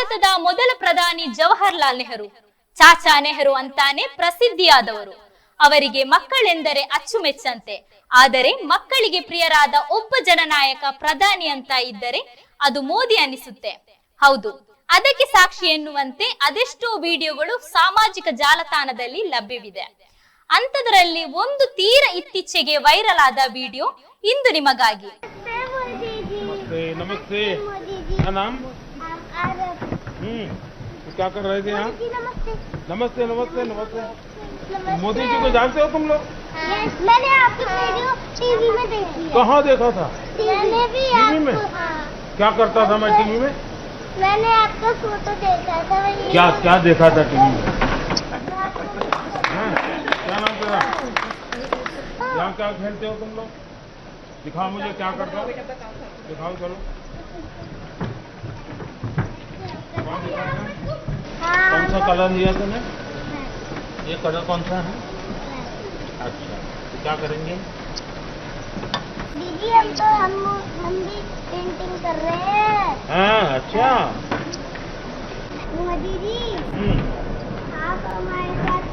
ಭಾರತದ ಮೊದಲ ಪ್ರಧಾನಿ ಜವಾಹರ್ಲಾಲ್ ನೆಹರು ಚಾಚಾ ನೆಹರು ಅಂತಾನೆ ಪ್ರಸಿದ್ಧಿಯಾದವರು. ಅವರಿಗೆ ಮಕ್ಕಳೆಂದರೆ ಅಚ್ಚುಮೆಚ್ಚಂತೆ. ಆದರೆ ಮಕ್ಕಳಿಗೆ ಪ್ರಿಯರಾದ ಒಬ್ಬ ಜನನಾಯಕ ಪ್ರಧಾನಿ ಅಂತ ಇದ್ದರೆ ಅದು ಮೋದಿ ಅನಿಸುತ್ತೆ. ಹೌದು, ಅದಕ್ಕೆ ಸಾಕ್ಷಿ ಎನ್ನುವಂತೆ ಅದೆಷ್ಟೋ ವಿಡಿಯೋಗಳು ಸಾಮಾಜಿಕ ಜಾಲತಾಣದಲ್ಲಿ ಲಭ್ಯವಿದೆ. ಅಂತದರಲ್ಲಿ ಒಂದು ತೀರ ಇತ್ತೀಚೆಗೆ ವೈರಲ್ ಆದ ವಿಡಿಯೋ ಇಂದು ನಿಮಗಾಗಿ. नमस्ते, क्या नाम? क्या कर रहे थे यहाँ? नमस्ते नमस्ते नमस्ते। मोदी जी को जानते हो तुम लोग? मैंने आपकी वीडियो टीवी में देखी है। कहाँ देखा था? मैंने भी टीवी में? क्या करता था मैं टीवी में? मैंने आपका फोटो देखा था। क्या क्या देखा था टीवी में? क्या नाम तेरा? यहाँ क्या खेलते हो तुम लोग? दिखाओ मुझे क्या करता हो, दिखाओ चलो। कौन सा कलर लिया तूने? ये कलर कौन सा है? अच्छा, तो क्या करेंगे? दीदी हम भी पेंटिंग कर रहे हैं। हाँ, अच्छा। दीदी आप हमारे साथ